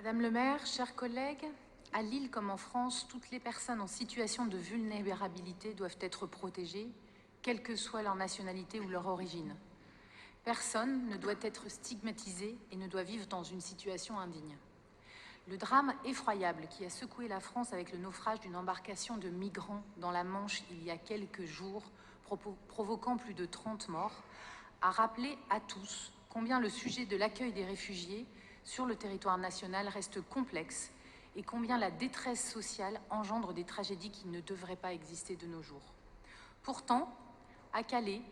Madame le maire, chers collègues, à Lille comme en France, toutes les personnes en situation de vulnérabilité doivent être protégées, quelle que soit leur nationalité ou leur origine. Personne ne doit être stigmatisé et ne doit vivre dans une situation indigne. Le drame effroyable qui a secoué la France avec le naufrage d'une embarcation de migrants dans la Manche il y a quelques jours, provoquant plus de 30 morts, a rappelé à tous combien le sujet de l'accueil des réfugiés sur le territoire national reste complexe et combien la détresse sociale engendre des tragédies qui ne devraient pas exister de nos jours. Pourtant, à Calais,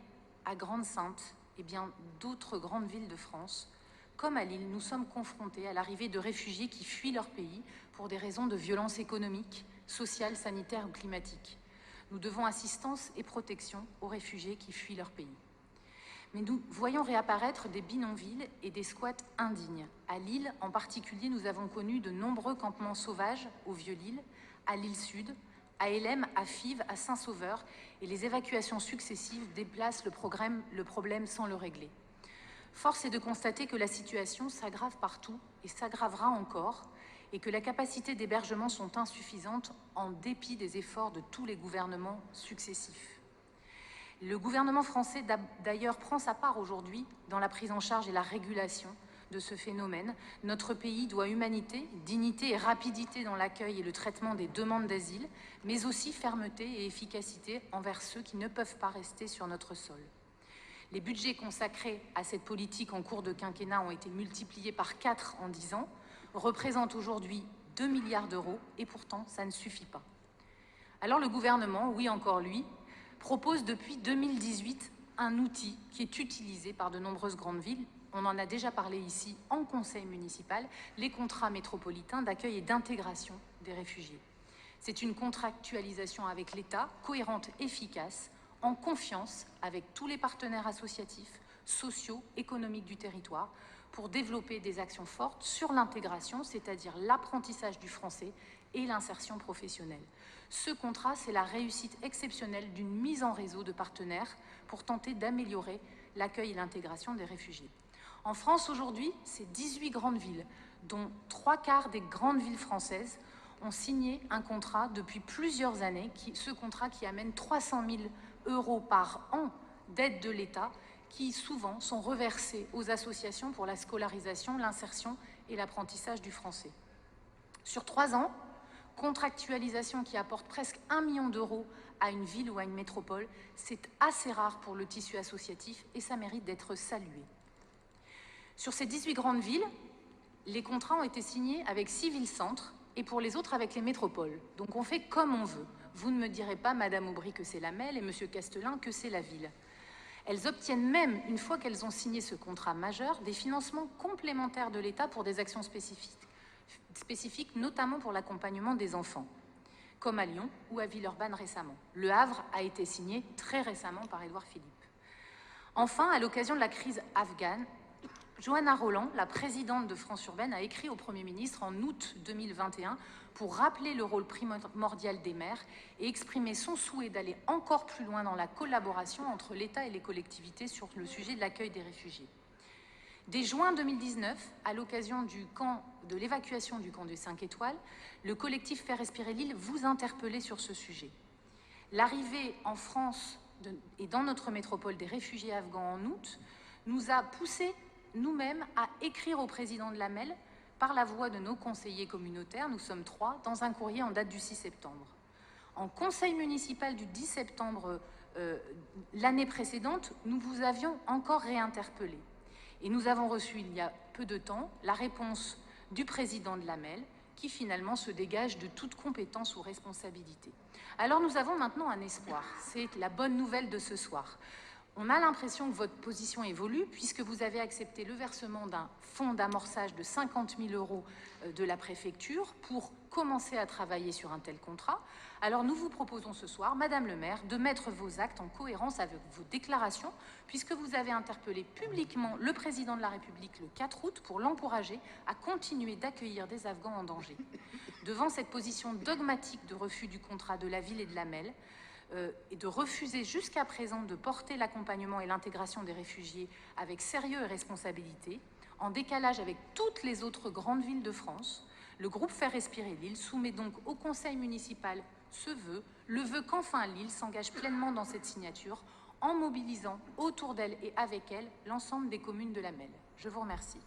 à Grande-Synthe et bien d'autres grandes villes de France, comme à Lille, nous sommes confrontés à l'arrivée de réfugiés qui fuient leur pays pour des raisons de violence économique, sociale, sanitaire ou climatique. Nous devons assistance et protection aux réfugiés qui fuient leur pays. Mais nous voyons réapparaître des bidonvilles et des squats indignes. À Lille, en particulier, nous avons connu de nombreux campements sauvages au Vieux-Lille, à Lille-Sud, à Hélène, à Fives, à Saint-Sauveur, et les évacuations successives déplacent le problème sans le régler. Force est de constater que la situation s'aggrave partout et s'aggravera encore, et que les capacités d'hébergement sont insuffisantes en dépit des efforts de tous les gouvernements successifs. Le gouvernement français, d'ailleurs, prend sa part aujourd'hui dans la prise en charge et la régulation de ce phénomène. Notre pays doit humanité, dignité et rapidité dans l'accueil et le traitement des demandes d'asile, mais aussi fermeté et efficacité envers ceux qui ne peuvent pas rester sur notre sol. Les budgets consacrés à cette politique en cours de quinquennat ont été multipliés par 4 en 10 ans, représentent aujourd'hui 2 milliards d'euros, et pourtant ça ne suffit pas. Alors le gouvernement, oui encore lui, propose depuis 2018 un outil qui est utilisé par de nombreuses grandes villes. On en a déjà parlé ici en conseil municipal, les contrats métropolitains d'accueil et d'intégration des réfugiés. C'est une contractualisation avec l'État, cohérente, efficace, en confiance avec tous les partenaires associatifs, sociaux, économiques du territoire, pour développer des actions fortes sur l'intégration, c'est-à-dire l'apprentissage du français et l'insertion professionnelle. Ce contrat, c'est la réussite exceptionnelle d'une mise en réseau de partenaires pour tenter d'améliorer l'accueil et l'intégration des réfugiés. En France, aujourd'hui, c'est 18 grandes villes, dont 3/4 des grandes villes françaises, ont signé un contrat depuis plusieurs années, ce contrat qui amène 300 000 € par an d'aide de l'État, qui souvent sont reversés aux associations pour la scolarisation, l'insertion et l'apprentissage du français. Sur 3 ans, contractualisation qui apporte presque 1 million d'euros à une ville ou à une métropole, c'est assez rare pour le tissu associatif et ça mérite d'être salué. Sur ces 18 grandes villes, les contrats ont été signés avec 6 villes-centres et pour les autres avec les métropoles. Donc on fait comme on veut. Vous ne me direz pas, Madame Aubry, que c'est la MEL et Monsieur Castelin que c'est la ville. Elles obtiennent même, une fois qu'elles ont signé ce contrat majeur, des financements complémentaires de l'État pour des actions spécifiques, notamment pour l'accompagnement des enfants, comme à Lyon ou à Villeurbanne récemment. Le Havre a été signé très récemment par Édouard Philippe. Enfin, à l'occasion de la crise afghane, Johanna Rolland, la présidente de France Urbaine, a écrit au Premier ministre en août 2021 pour rappeler le rôle primordial des maires et exprimer son souhait d'aller encore plus loin dans la collaboration entre l'État et les collectivités sur le sujet de l'accueil des réfugiés. Dès juin 2019, à l'occasion de l'évacuation du camp des 5 étoiles, le collectif Faire respirer l'île vous interpellait sur ce sujet. L'arrivée en France et dans notre métropole des réfugiés afghans en août nous a poussé nous-mêmes à écrire au président de la MEL par la voix de nos conseillers communautaires, nous sommes 3, dans un courrier en date du 6 septembre. En conseil municipal du 10 septembre l'année précédente, nous vous avions encore réinterpellé. Et nous avons reçu il y a peu de temps la réponse du président de la MEL qui finalement se dégage de toute compétence ou responsabilité. Alors nous avons maintenant un espoir, c'est la bonne nouvelle de ce soir. On a l'impression que votre position évolue puisque vous avez accepté le versement d'un fonds d'amorçage de 50 000 € de la préfecture pour commencer à travailler sur un tel contrat. Alors nous vous proposons ce soir, Madame le maire, de mettre vos actes en cohérence avec vos déclarations puisque vous avez interpellé publiquement le président de la République le 4 août pour l'encourager à continuer d'accueillir des Afghans en danger. Devant cette position dogmatique de refus du contrat de la ville et de la MEL, et de refuser jusqu'à présent de porter l'accompagnement et l'intégration des réfugiés avec sérieux et responsabilité, en décalage avec toutes les autres grandes villes de France, le groupe Faire respirer Lille soumet donc au conseil municipal ce vœu, le vœu qu'enfin Lille s'engage pleinement dans cette signature en mobilisant autour d'elle et avec elle l'ensemble des communes de la Melle. Je vous remercie.